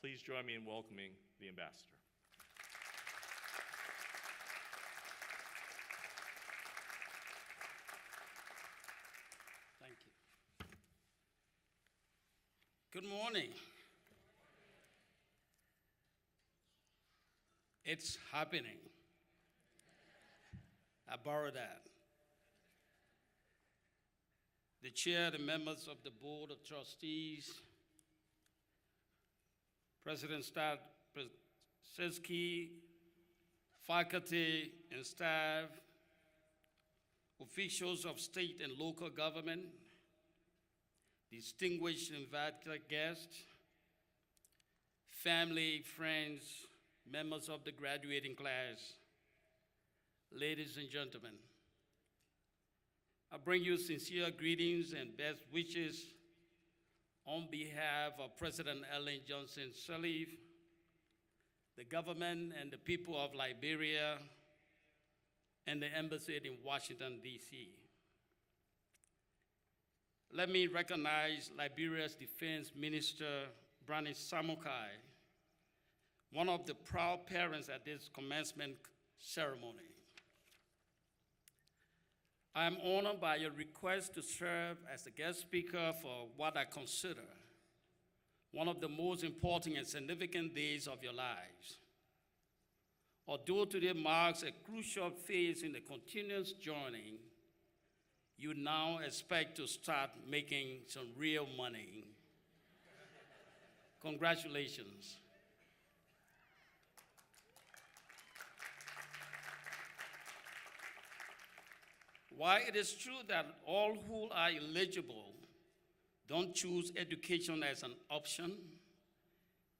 Please join me in welcoming the ambassador. Thank you. Good morning. It's happening. I borrow that. The chair, the members of the Board of Trustees, President Stadzinski, faculty and staff, officials of state and local government, distinguished invited guests, family, friends, members of the graduating class, ladies and gentlemen, I bring you sincere greetings and best wishes on behalf of President Ellen Johnson Sirleaf, the government and the people of Liberia, and the embassy in Washington, D.C. Let me recognize Liberia's Defense Minister, Brani Samukai, one of the proud parents at this commencement ceremony. I am honored by your request to serve as the guest speaker for what I consider one of the most important and significant days of your lives. Although today marks a crucial phase in the continuous journey, you now expect to start making some real money. Congratulations. While it is true that all who are eligible don't choose education as an option,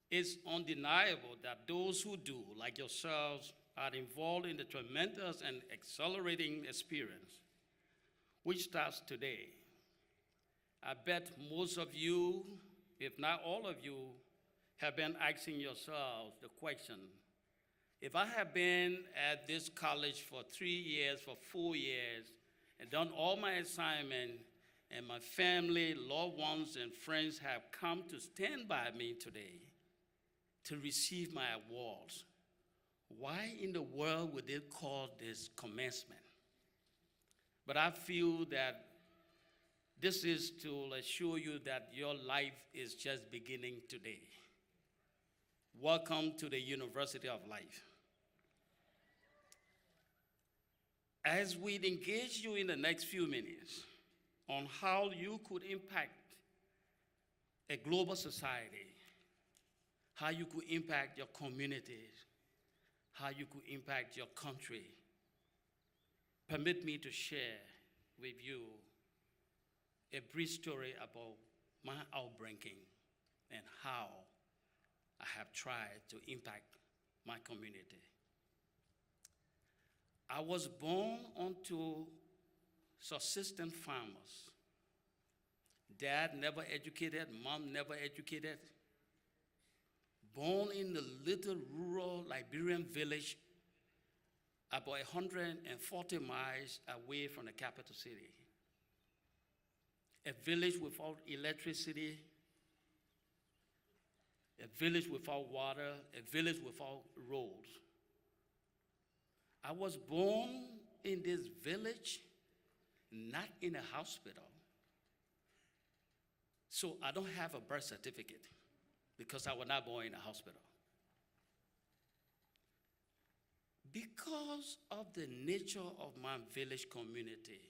it's undeniable that those who do, like yourselves, are involved in the tremendous and accelerating experience, which starts today. I bet most of you, if not all of you, have been asking yourselves the question, if I have been at this college for 3 years, for 4 years, and done all my assignment, and my family, loved ones, and friends have come to stand by me today to receive my awards, why in the world would they call this commencement? But I feel that this is to assure you that your life is just beginning today. Welcome to the University of Life. As we engage you in the next few minutes on how you could impact a global society, how you could impact your communities, how you could impact your country, permit me to share with you a brief story about my upbringing and how I have tried to impact my community. I was born onto subsistence farmers. Dad never educated, mom never educated. Born in the little rural Liberian village about 140 miles away from the capital city. A village without electricity, a village without water, a village without roads. I was born in this village, not in a hospital. So I don't have a birth certificate because I was not born in a hospital. Because of the nature of my village community,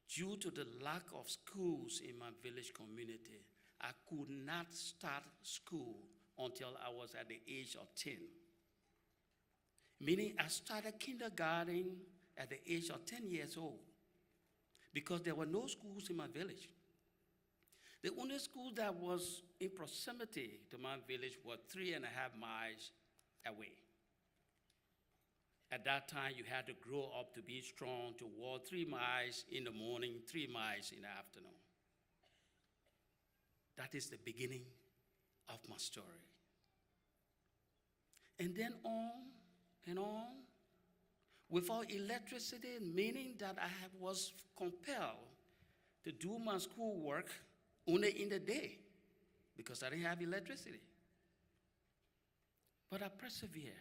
due to the lack of schools in my village community, I could not start school until I was at the age of 10. Meaning I started kindergarten at the age of 10 years old because there were no schools in my village. The only school that was in proximity to my village was 3.5 miles away. At that time, you had to grow up to be strong to walk 3 miles in the morning, 3 miles in the afternoon. That is the beginning of my story. And then on and on, without electricity, meaning that I was compelled to do my schoolwork only in the day because I didn't have electricity. But I persevered.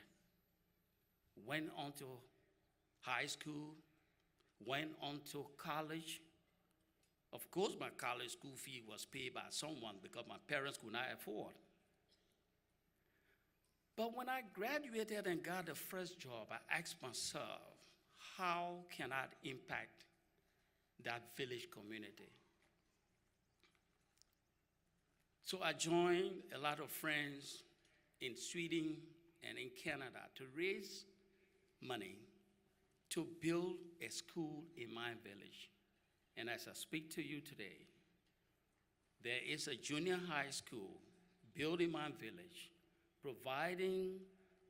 Went on to high school, went on to college. Of course, my college school fee was paid by someone because my parents could not afford. But when I graduated and got the first job, I asked myself, how can I impact that village community? So I joined a lot of friends in Sweden and in Canada to raise money to build a school in my village. And as I speak to you today, there is a junior high school built in my village, providing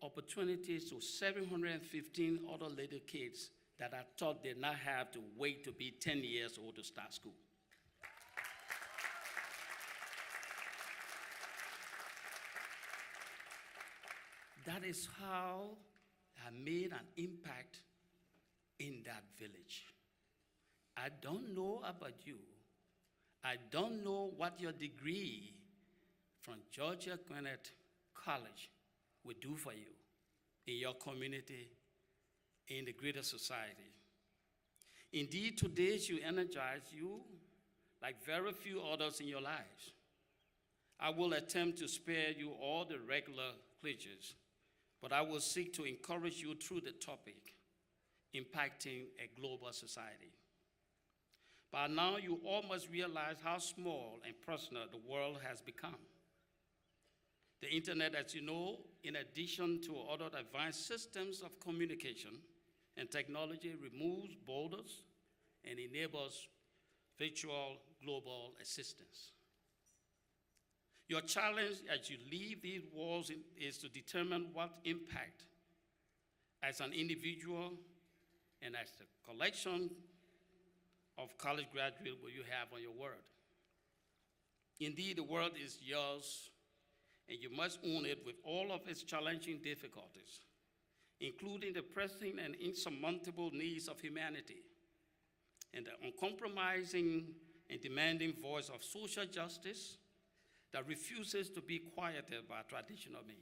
opportunities to 715 other little kids that I thought did not have to wait to be 10 years old to start school. That is how I made an impact in that village. I don't know about you. I don't know what your degree from Georgia Gwinnett College will do for you in your community, in the greater society. Indeed, today should energize you like very few others in your lives. I will attempt to spare you all the regular cliches, but I will seek to encourage you through the topic, impacting a global society. By now, you all must realize how small and personal the world has become. The internet, as you know, in addition to other advanced systems of communication and technology, removes borders and enables virtual global assistance. Your challenge as you leave these walls is to determine what impact as an individual and as a collection of college graduates will you have on your world. Indeed, the world is yours, and you must own it with all of its challenging difficulties, including the pressing and insurmountable needs of humanity, and the uncompromising and demanding voice of social justice that refuses to be quieted by traditional means.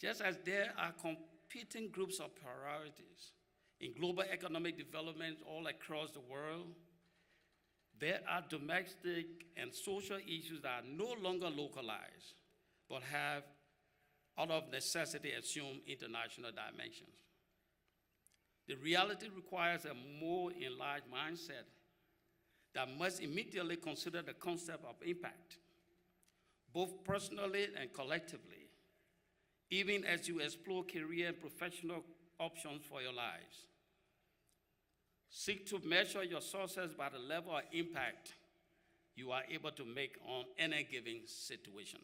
Just as there are competing groups of priorities in global economic development all across the world, there are domestic and social issues that are no longer localized, but have, out of necessity, assumed international dimensions. The reality requires a more enlarged mindset that must immediately consider the concept of impact, both personally and collectively, even as you explore career and professional options for your lives. Seek to measure your success by the level of impact you are able to make on any given situation.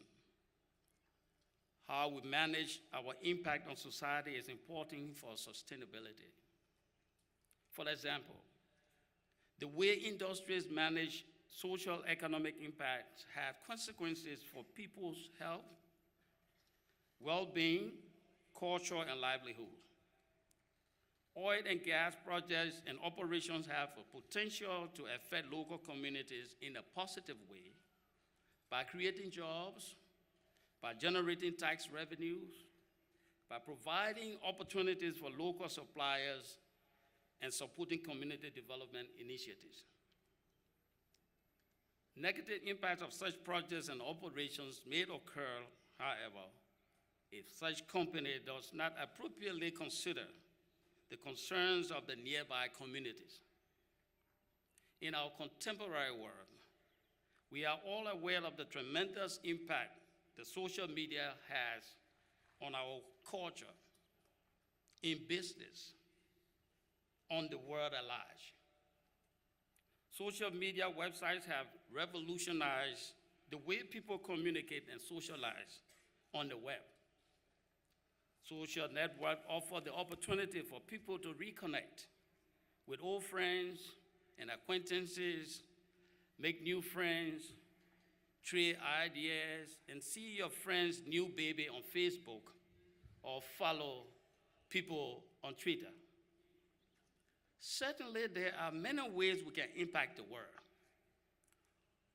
How we manage our impact on society is important for sustainability. For example, the way industries manage social economic impacts have consequences for people's health, well-being, culture, and livelihood. Oil and gas projects and operations have a potential to affect local communities in a positive way by creating jobs, by generating tax revenues, by providing opportunities for local suppliers, and supporting community development initiatives. Negative impacts of such projects and operations may occur, however, if such company does not appropriately consider the concerns of the nearby communities. In our contemporary world, we are all aware of the tremendous impact the social media has on our culture, in business, on the world at large. Social media websites have revolutionized the way people communicate and socialize on the web. Social networks offer the opportunity for people to reconnect with old friends and acquaintances, make new friends, trade ideas, and see your friend's new baby on Facebook or follow people on Twitter. Certainly, there are many ways we can impact the world.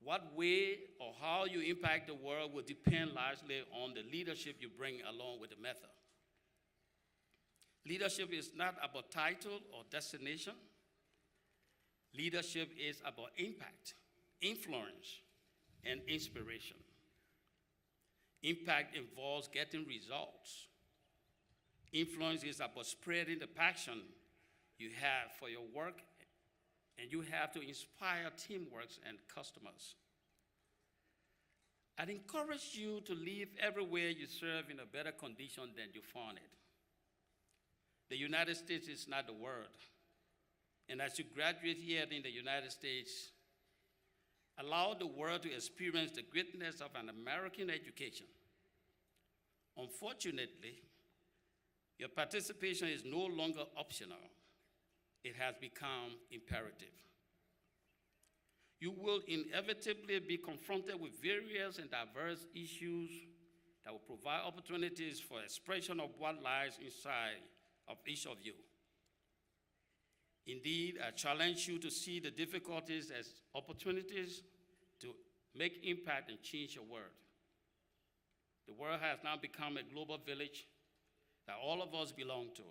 What way or how you impact the world will depend largely on the leadership you bring along with the method. Leadership is not about title or destination. Leadership is about impact, influence, and inspiration. Impact involves getting results. Influence is about spreading the passion you have for your work, and you have to inspire teamwork and customers. I'd encourage you to leave everywhere you serve in a better condition than you found it. The United States is not the world. And as you graduate here in the United States, allow the world to experience the greatness of an American education. Unfortunately, your participation is no longer optional. It has become imperative. You will inevitably be confronted with various and diverse issues that will provide opportunities for expression of what lies inside of each of you. Indeed, I challenge you to see the difficulties as opportunities to make impact and change your world. The world has now become a global village that all of us belong to.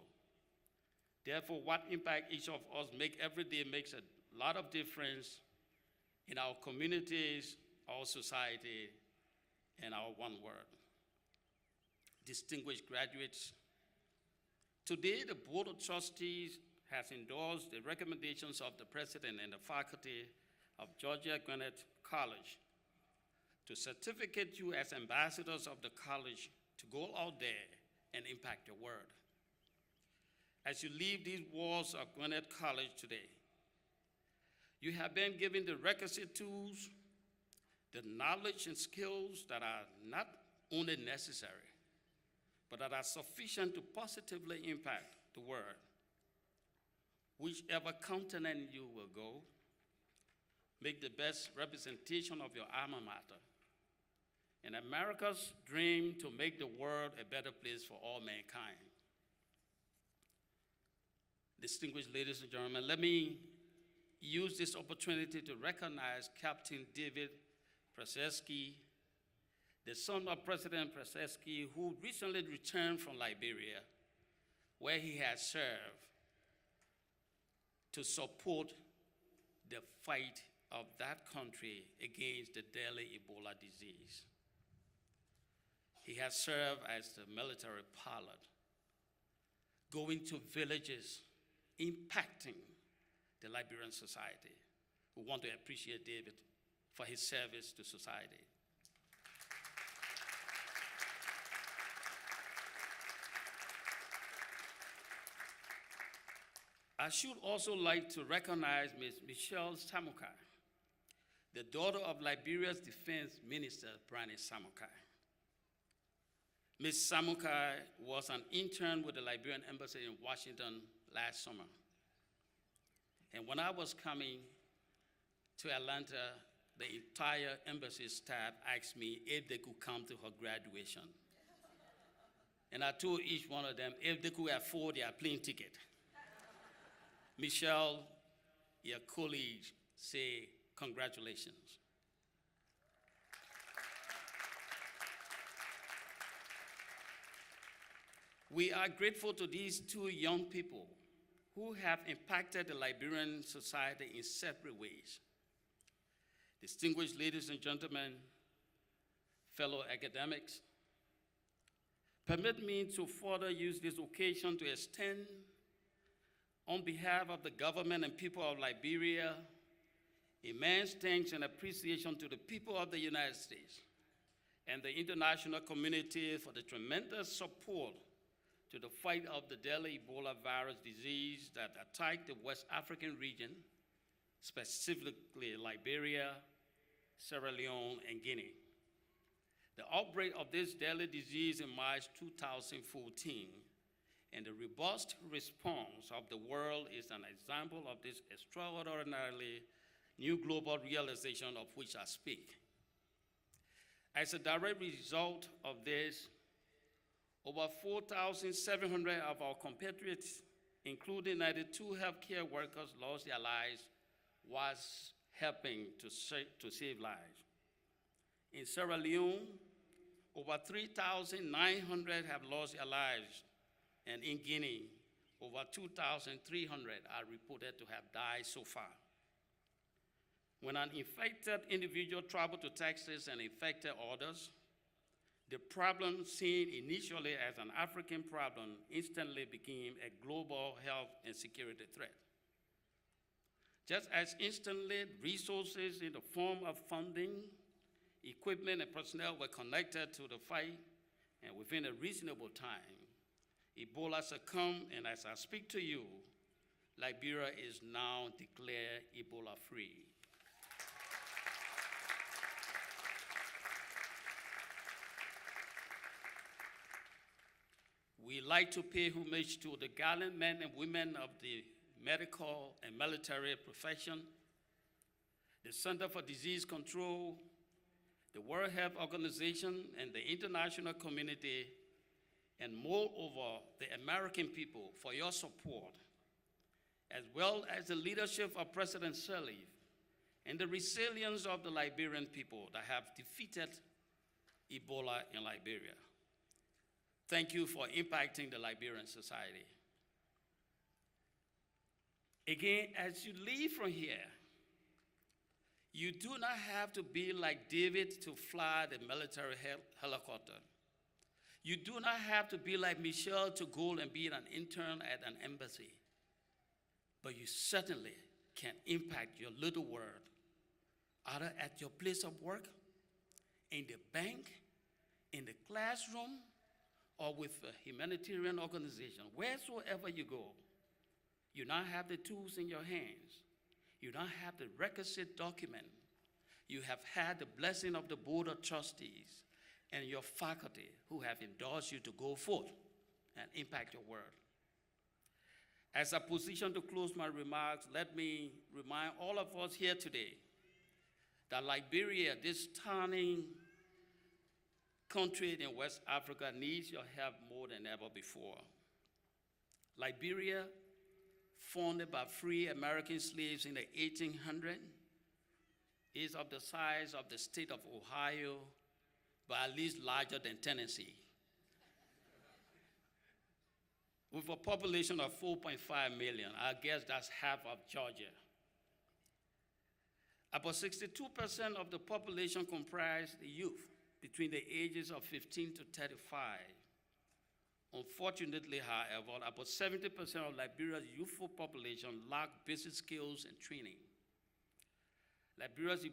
Therefore, what impact each of us make every day makes a lot of difference in our communities, our society, and our one world. Distinguished graduates, today the Board of Trustees has endorsed the recommendations of the President and the faculty of Georgia Gwinnett College to certificate you as ambassadors of the college to go out there and impact your world. As you leave these walls of Gwinnett College today, you have been given the requisite tools, the knowledge and skills that are not only necessary, but that are sufficient to positively impact the world. Whichever continent you will go, make the best representation of your alma mater and America's dream to make the world a better place for all mankind. Distinguished ladies and gentlemen, let me use this opportunity to recognize Captain David Prasesky, the son of President Prasesky, who recently returned from Liberia, where he has served to support the fight of that country against the deadly Ebola disease. He has served as the military pilot, going to villages, impacting the Liberian society. We want to appreciate David for his service to society. I should also like to recognize Ms. Michelle Samukai, the daughter of Liberia's Defense Minister, Brian Samukai. Ms. Samukai was an intern with the Liberian Embassy in Washington last summer. And when I was coming to Atlanta, the entire embassy staff asked me if they could come to her graduation. And I told each one of them if they could afford their plane ticket. Michelle, your colleagues say congratulations. We are grateful to these two young people who have impacted the Liberian society in separate ways. Distinguished ladies and gentlemen, fellow academics, permit me to further use this occasion to extend, on behalf of the government and people of Liberia, immense thanks and appreciation to the people of the United States and the international community for the tremendous support to the fight of the deadly Ebola virus disease that attacked the West African region, specifically Liberia, Sierra Leone, and Guinea. The outbreak of this deadly disease in March 2014 and the robust response of the world is an example of this extraordinarily new global realization of which I speak. As a direct result of this, over 4,700 of our compatriots, including 92 healthcare workers, lost their lives whilst helping to save lives. In Sierra Leone, over 3,900 have lost their lives, and in Guinea, over 2,300 are reported to have died so far. When an infected individual traveled to Texas and infected others, the problem seen initially as an African problem instantly became a global health and security threat. Just as instantly resources in the form of funding, equipment, and personnel were connected to the fight, and within a reasonable time, Ebola succumbed, and as I speak to you, Liberia is now declared Ebola-free. We like to pay homage to the gallant men and women of the medical and military profession, the Center for Disease Control, the World Health Organization, and the international community, and moreover, the American people for your support, as well as the leadership of President Sirleaf and the resilience of the Liberian people that have defeated Ebola in Liberia. Thank you for impacting the Liberian society. Again, as you leave from here, you do not have to be like David to fly the military helicopter. You do not have to be like Michelle to go and be an intern at an embassy. But you certainly can impact your little world, either at your place of work, in the bank, in the classroom, or with a humanitarian organization. Wheresoever you go, you now have the tools in your hands. You now have the requisite document. You have had the blessing of the board of trustees and your faculty who have endorsed you to go forth and impact your world. As I position to close my remarks, let me remind all of us here today that Liberia, this tiny country in West Africa, needs your help more than ever before. Liberia, founded by free American slaves in the 1800s, is of the size of the state of Ohio, but at least larger than Tennessee. With a population of 4.5 million, I guess that's half of Georgia. About 62% of the population comprise the youth between the ages of 15 to 35. Unfortunately, however, about 70% of Liberia's youthful population lack basic skills and training. Liberia's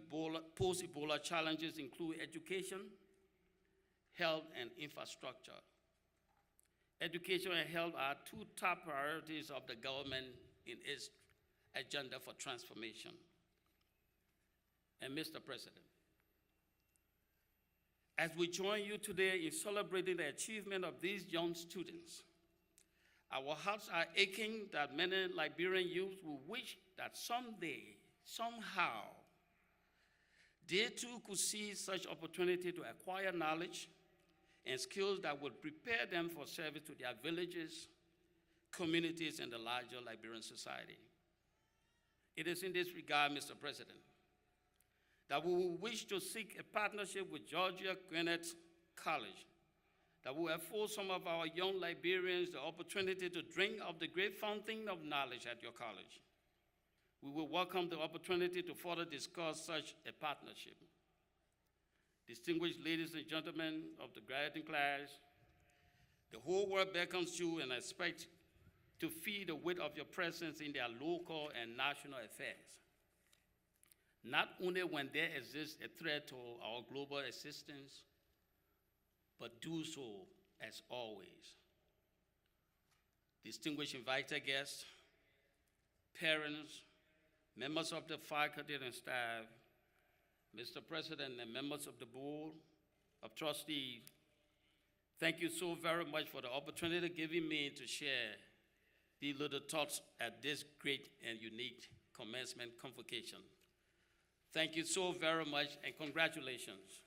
post-Ebola challenges include education, health, and infrastructure. Education and health are two top priorities of the government in its agenda for transformation. And Mr. President, as we join you today in celebrating the achievement of these young students, our hearts are aching that many Liberian youth will wish that someday, somehow, they too could see such opportunity to acquire knowledge and skills that would prepare them for service to their villages, communities, and the larger Liberian society. It is in this regard, Mr. President, that we will wish to seek a partnership with Georgia Gwinnett College that will afford some of our young Liberians the opportunity to drink of the great fountain of knowledge at your college. We will welcome the opportunity to further discuss such a partnership. Distinguished ladies and gentlemen of the graduating class, the whole world beckons you and expects to feel the weight of your presence in their local and national affairs. Not only when there exists a threat to our global existence, but do so as always. Distinguished invited guests, parents, members of the faculty and staff, Mr. President and members of the Board of Trustees, thank you so very much for the opportunity given me to share these little thoughts at this great and unique commencement convocation. Thank you so very much, and congratulations.